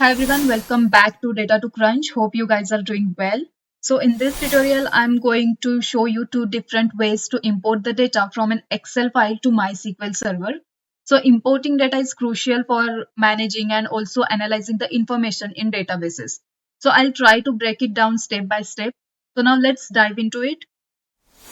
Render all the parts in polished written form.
Hi everyone, welcome back to Data to Crunch. Hope you guys are doing well. So in this tutorial, I'm going to show you two different ways to import the data from an Excel file to MySQL server. So importing data is crucial for managing and also analyzing the information in databases. So I'll try to break it down step by step. So now let's dive into it.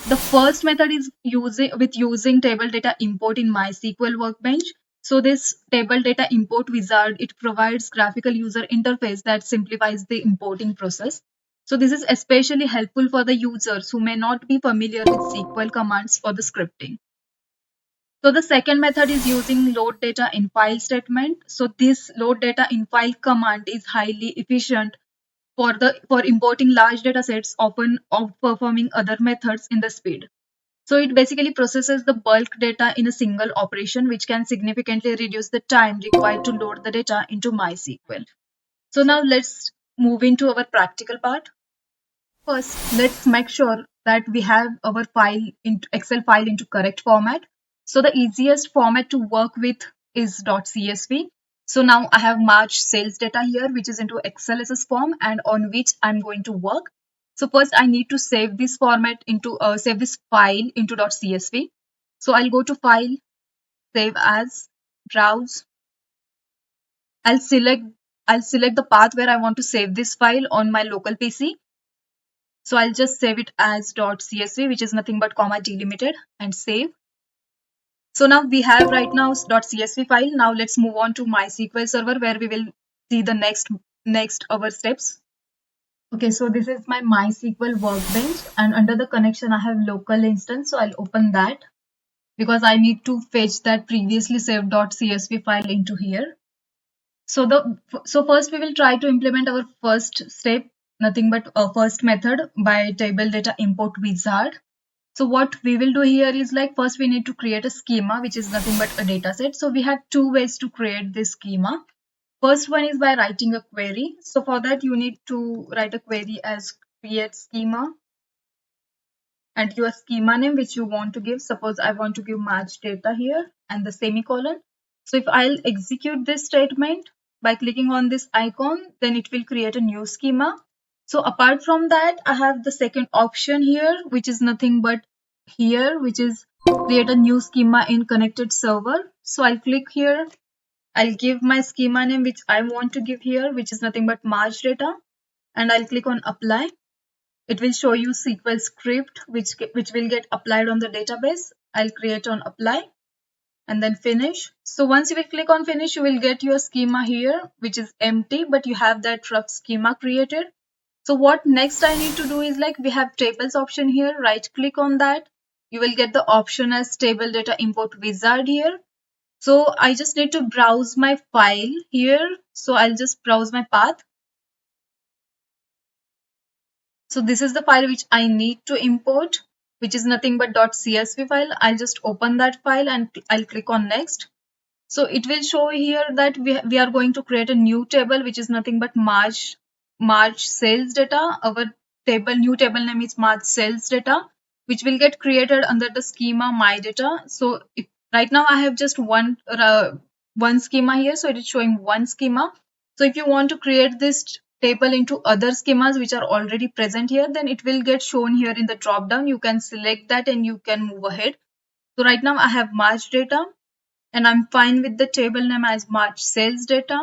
The first method is using table data import in MySQL Workbench. So this table data import wizard, it provides graphical user interface that simplifies the importing process. So this is especially helpful for the users who may not be familiar with SQL commands for the scripting. So the second method is using load data infile statement. So this load data infile command is highly efficient for importing large data sets, often outperforming other methods in the speed. So it basically processes the bulk data in a single operation, which can significantly reduce the time required to load the data into MySQL. So now let's move into our practical part. First, let's make sure that we have our file into Excel file into correct format. So the easiest format to work with is .csv. So now I have March sales data here, which is into XLSS form and on which I'm going to work. So first I need to save this format into save this file into .csv. So I'll go to File, Save As, Browse. I'll select the path where I want to save this file on my local PC. So I'll just save it as .csv, which is nothing but comma delimited, and save. So now we have right now .csv file. Now let's move on to MySQL server where we will see the next our steps. Okay, so this is my MySQL Workbench, and under the connection I have local instance. So I'll open that because I need to fetch that previously saved .csv file into here. So first we will try to implement our first step, nothing but a first method by table data import wizard. So what we will do here is like first we need to create a schema, which is nothing but a data set. So we have two ways to create this schema. First one is by writing a query. So for that you need to write a query as create schema and your schema name which you want to give. Suppose I want to give March data here and the semicolon. So if I'll execute this statement by clicking on this icon, then it will create a new schema. So apart from that, I have the second option here, which is nothing but here, which is create a new schema in connected server. So I'll click here. I'll give my schema name, which I want to give here, which is nothing but March data. And I'll click on apply. It will show you SQL script, which will get applied on the database. I'll create on apply and then finish. So once you will click on finish, you will get your schema here, which is empty, but you have that rough schema created. So what next I need to do is like we have tables option here, right click on that. You will get the option as table data import wizard here. So I just need to browse my file here. So I'll just browse my path. So this is the file which I need to import, which is nothing but .csv file. I'll just open that file and I'll click on next. So it will show here that we are going to create a new table, which is nothing but March sales data. Our new table name is March sales data, which will get created under the schema my data. So right now I have just one schema here, so it is showing one schema. So if you want to create this table into other schemas which are already present here, then it will get shown here in the drop down. You can select that and you can move ahead. So right now I have March data and I'm fine with the table name as March sales data.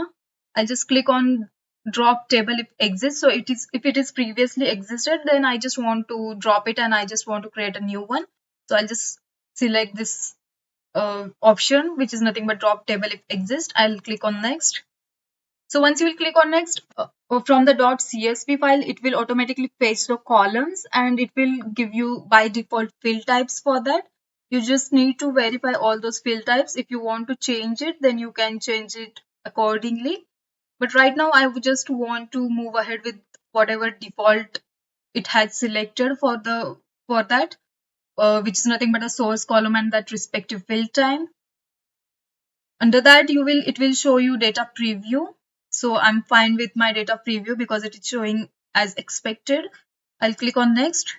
I'll just click on drop table if exists. So if it is previously existed, then I just want to drop it and I just want to create a new one. So I'll just select this option, which is nothing but drop table if exists. I'll click on next. So once you will click on next, from the .csv file, it will automatically fetch the columns and it will give you by default field types for that. You just need to verify all those field types. If you want to change it, then you can change it accordingly. But right now, I would just want to move ahead with whatever default it had selected for that, which is nothing but a source column and that respective field type. Under that, it will show you data preview. So I'm fine with my data preview because it is showing as expected. I'll click on next.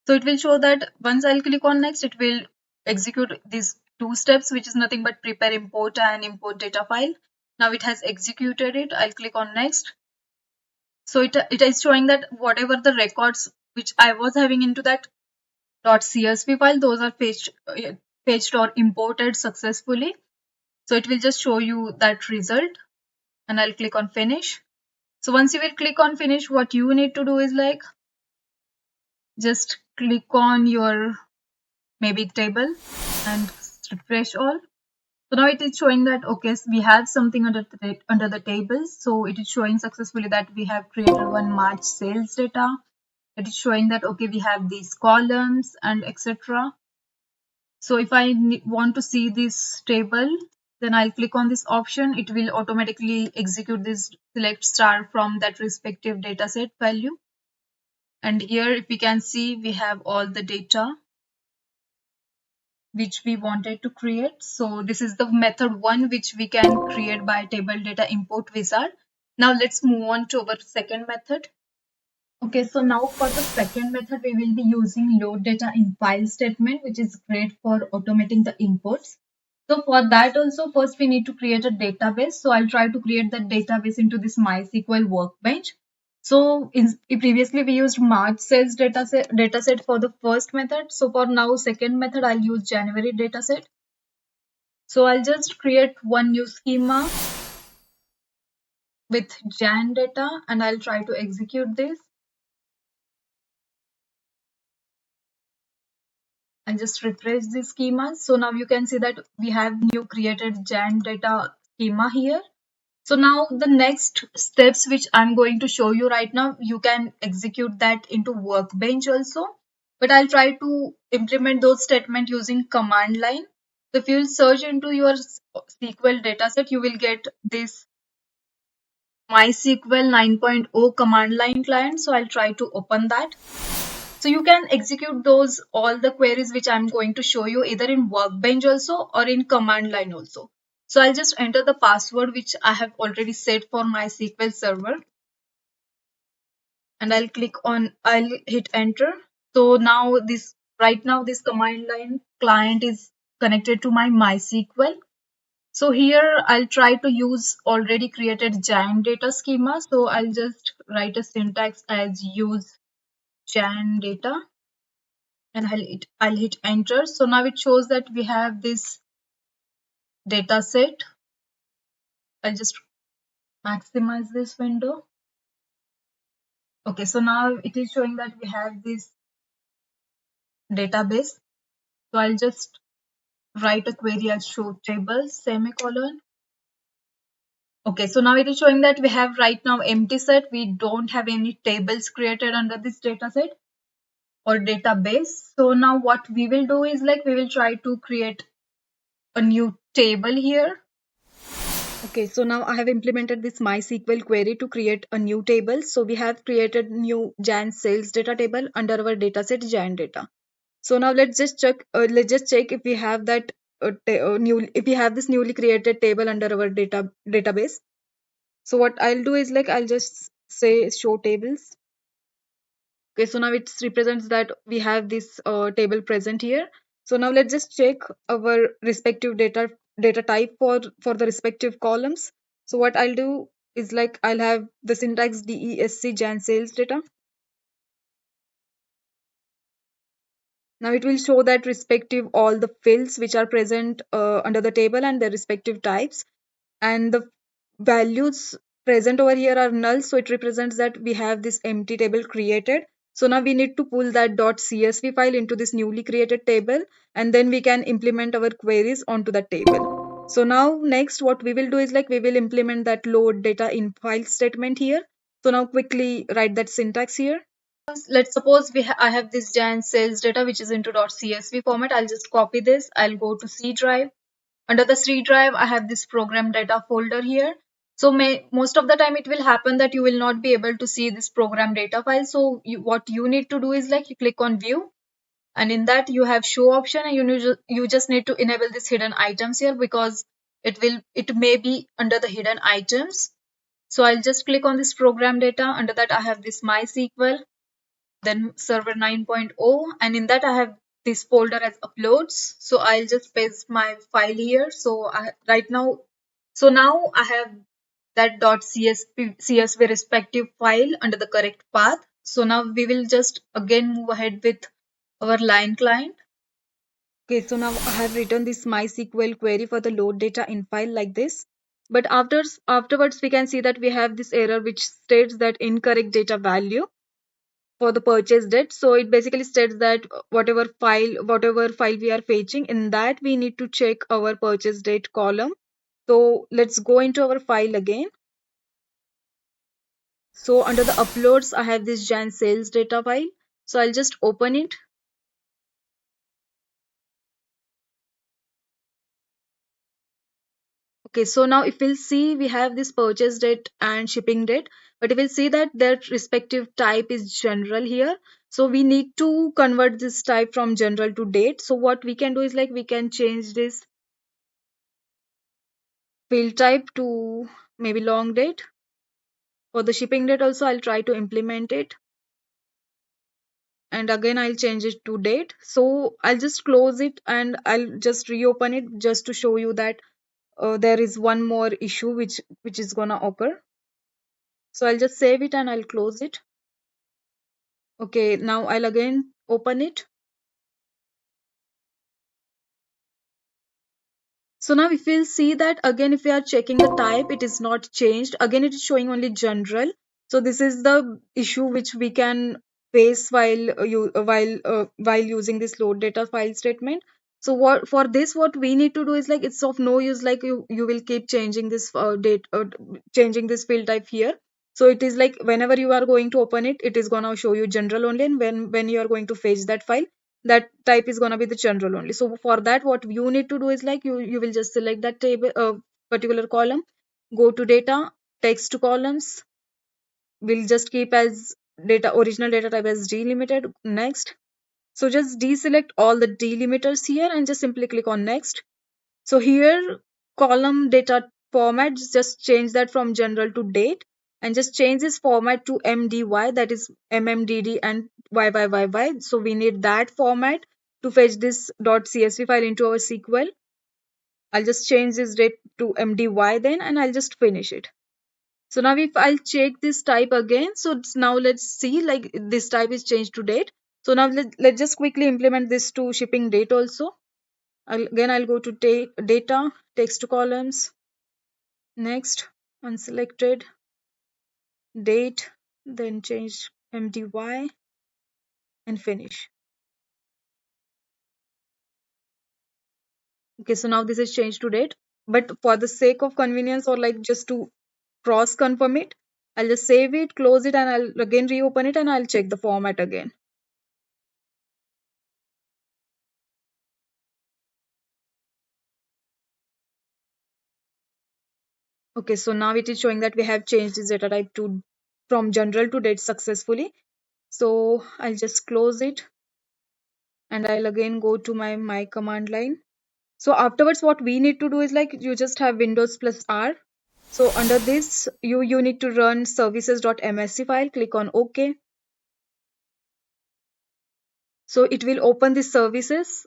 So it will show that once I'll click on next, it will execute these two steps, which is nothing but prepare import and import data file. Now it has executed it. I'll click on next. So it is showing that whatever the records which I was having into that .csv file, those are fetched or imported successfully. So it will just show you that result, and I'll click on finish. So once you will click on finish, what you need to do is like just click on your maybe table and refresh all. So now it is showing that okay, so we have something under the tables. So it is showing successfully that we have created one March sales data. It is showing that okay, we have these columns and etc. So if I want to see this table, then I'll click on this option. It will automatically execute this select star from that respective dataset value. And here, if we can see, we have all the data which we wanted to create. So this is the method one which we can create by table data import wizard. Now let's move on to our second method. Okay, so now for the second method, we will be using load data in file statement, which is great for automating the imports. So for that also, first we need to create a database. So I'll try to create that database into this MySQL Workbench. So previously we used March sales dataset for the first method. So for now, second method, I'll use January dataset. So I'll just create one new schema with Jan data, and I'll try to execute this. And just refresh the schema. So now you can see that we have new created Jan data schema here. So now the next steps which I'm going to show you right now, you can execute that into Workbench also. But I'll try to implement those statements using command line. So if you search into your SQL dataset, you will get this MySQL 9.0 command line client. So I'll try to open that. So you can execute those all the queries which I'm going to show you either in Workbench also or in command line also. So I'll just enter the password which I have already set for my SQL server, and I'll hit enter. So now right now this command line client is connected to my MySQL. So here I'll try to use already created Jan data schema. So I'll just write a syntax as use Jan data, and I'll hit enter. So now it shows that we have this data set. I'll just maximize this window. Okay, so now it is showing that we have this database. So I'll just write a query as show tables semicolon. Okay, so now it is showing that we have right now empty set. We don't have any tables created under this data set or database. So now what we will do is like we will try to create a new table here. Okay, so now I have implemented this MySQL query to create a new table. So we have created new Jan sales data table under our dataset Jan data. So now let's just check. If we have that if we have this newly created table under our database. So what I'll do is like I'll just say show tables. Okay, so now it represents that we have this table present here. So now let's just check our respective data type for the respective columns. So what I'll do is like I'll have the syntax DESC Jan sales data. Now it will show that respective all the fields which are present under the table and their respective types, and the values present over here are null, so it represents that we have this empty table created. So now we need to pull that .csv file into this newly created table, and then we can implement our queries onto that table. So now next what we will do is like we will implement that load data infile statement here. So now quickly write that syntax here. Let's suppose I have this Jan sales data which is into .csv format. I'll just copy this. I'll go to C drive. Under the C drive, I have this program data folder here. So most of the time it will happen that you will not be able to see this program data file. So what you need to do is like you click on view, and in that you have show option, and you just need to enable this hidden items here because it may be under the hidden items. So I'll just click on this program data. Under that I have this MySQL, then server 9.0, and in that I have this folder as uploads. So I'll just paste my file here. So right now So now I have that .csv respective file under the correct path. So now we will just again move ahead with our line client. Okay, so now I have written this MySQL query for the load data in file like this. But afterwards, we can see that we have this error which states that incorrect data value for the purchase date. So it basically states that whatever file we are fetching, in that we need to check our purchase date column. So let's go into our file again. So under the uploads, I have this Jan sales data file. So I'll just open it. Okay, so now if we'll see, we have this purchase date and shipping date, but if we'll see that their respective type is general here. So we need to convert this type from general to date. So what we can do is like we can change this field type to maybe long date. For the shipping date also, I'll try to implement it. And again, I'll change it to date. So I'll just close it and I'll just reopen it just to show you that there is one more issue which is gonna occur. So I'll just save it and I'll close it. Okay, now I'll again open it. So now if we'll see that again, if we are checking the type, it is not changed. Again, it is showing only general. So this is the issue which we can face while using this load data file statement. So what for this, what we need to do is like it's of no use. Like you will keep changing this changing this field type here. So it is like whenever you are going to open it, it is gonna show you general only, and when you are going to fetch that file, that type is going to be the general only. So for that, what you need to do is like you will just select that table particular column, go to data, text to columns, we'll just keep as data original data type as delimited. Next, so just deselect all the delimiters here and just simply click on next. So here column data format, just change that from general to date and just change this format to MDY, that is MMDD and YYYY. So we need that format to fetch this .csv file into our SQL. I'll just change this date to MDY then and I'll just finish it. So now if I'll check this type again, so now let's see like this type is changed to date. So now let's just quickly implement this to shipping date also. I'll go to data, text to columns, next, unselected, date, then change MDY and finish. Okay, so now this is changed to date. But for the sake of convenience or like just to cross confirm it, I'll just save it, close it, and I'll again reopen it and I'll check the format again. Okay, so now it is showing that we have changed this data type to from general to date successfully. So I'll just close it and I'll again go to my command line. So afterwards, what we need to do is like you just have Windows plus R. So under this, you need to run services.msc file, click on OK. So it will open the services.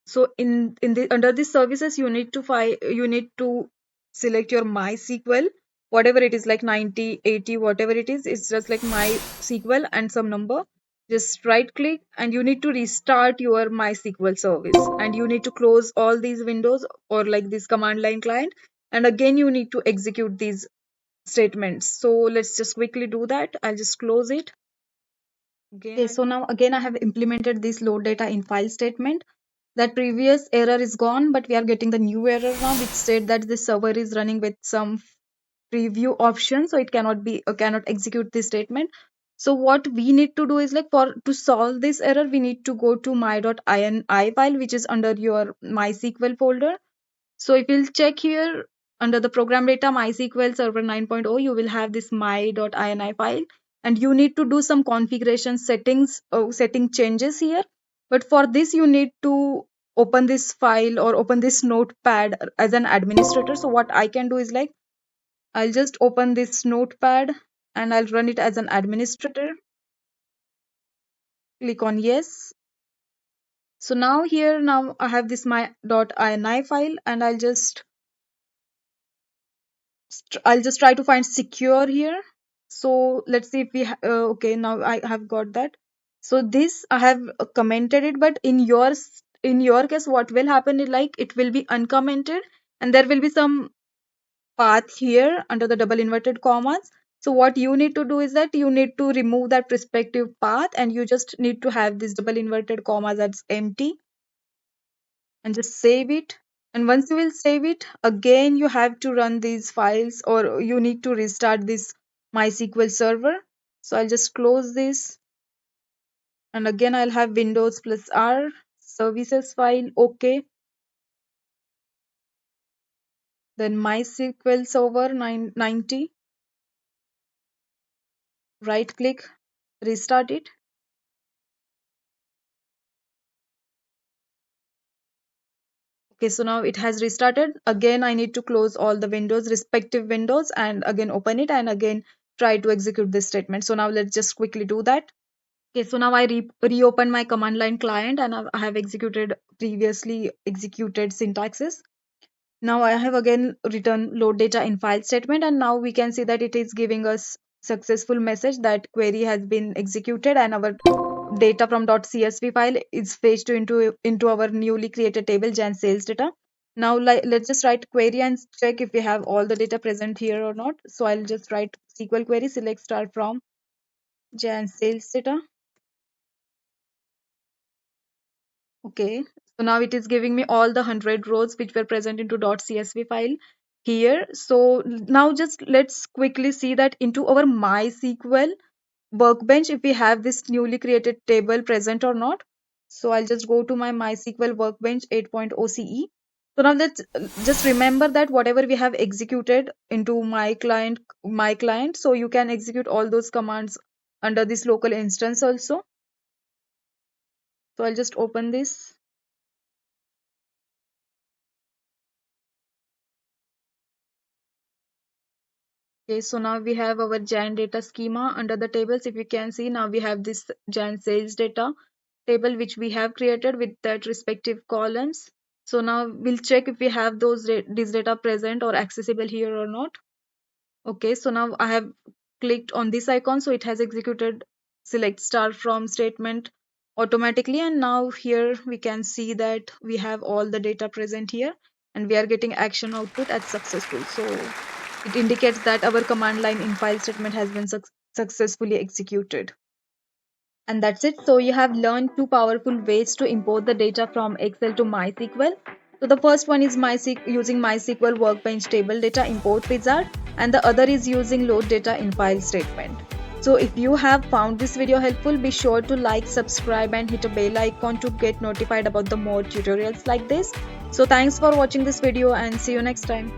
So in the under the services, you need to select your MySQL, whatever it is, like 90, 80, whatever it is, it's just like MySQL and some number. Just right click and you need to restart your MySQL service and you need to close all these windows or like this command line client, and again you need to execute these statements. So let's just quickly do that. I'll just close it. Okay, so now again I have implemented this load data in file statement. That previous error is gone, but we are getting the new error now which said that the server is running with some preview option, so it cannot execute this statement. So what we need to do is like for to solve this error, we need to go to my.ini file which is under your MySQL folder. So if you'll check here under the program data MySQL Server 9.0, you will have this my.ini file and you need to do some configuration setting changes here. But for this, you need to open this file or open this notepad as an administrator. So what I can do is like, I'll just open this notepad and I'll run it as an administrator. Click on yes. So now I have this my.ini file and I'll just I'll just try to find secure here. So let's see if we okay, now I have got that. So this I have commented it, but in your case what will happen is like it will be uncommented and there will be some path here under the double inverted commas. So what you need to do is that you need to remove that prospective path and you just need to have this double inverted commas as empty and just save it. And once you will save it, again you have to run these files or you need to restart this MySQL server. So I'll just close this and again I'll have Windows plus R services file. Okay. Then MySQL server 990. Right click, restart it. Okay, so now it has restarted. Again, I need to close all the windows, respective windows, and again open it and again try to execute this statement. So now let's just quickly do that. Okay, so now I reopen my command line client and I have executed previously executed syntaxes. Now I have again written load data in file statement and now we can see that it is giving us successful message that query has been executed and our data from .csv file is fetched into our newly created table Jan sales data. Now let's just write query and check if we have all the data present here or not. So I'll just write SQL query select star from Jan sales data. Okay, so now it is giving me all the 100 rows which were present into .csv file here. So now just let's quickly see that into our MySQL Workbench if we have this newly created table present or not. So I'll just go to my MySQL Workbench 8.0 CE. So now let's just remember that whatever we have executed into my client, so you can execute all those commands under this local instance also. So I'll just open this. Okay, so now we have our Jan data schema under the tables. If you can see, now we have this Jan sales data table which we have created with that respective columns. So now we'll check if we have this data present or accessible here or not. Okay, so now I have clicked on this icon, so it has executed select star from statement automatically, and now here we can see that we have all the data present here and we are getting action output as successful. So it indicates that our command line infile statement has been successfully executed. And that's it. So you have learned two powerful ways to import the data from Excel to MySQL. So the first one is using MySQL Workbench table data import wizard, and the other is using load data in file statement. So if you have found this video helpful, be sure to like, subscribe and hit a bell icon to get notified about the more tutorials like this. So thanks for watching this video and see you next time.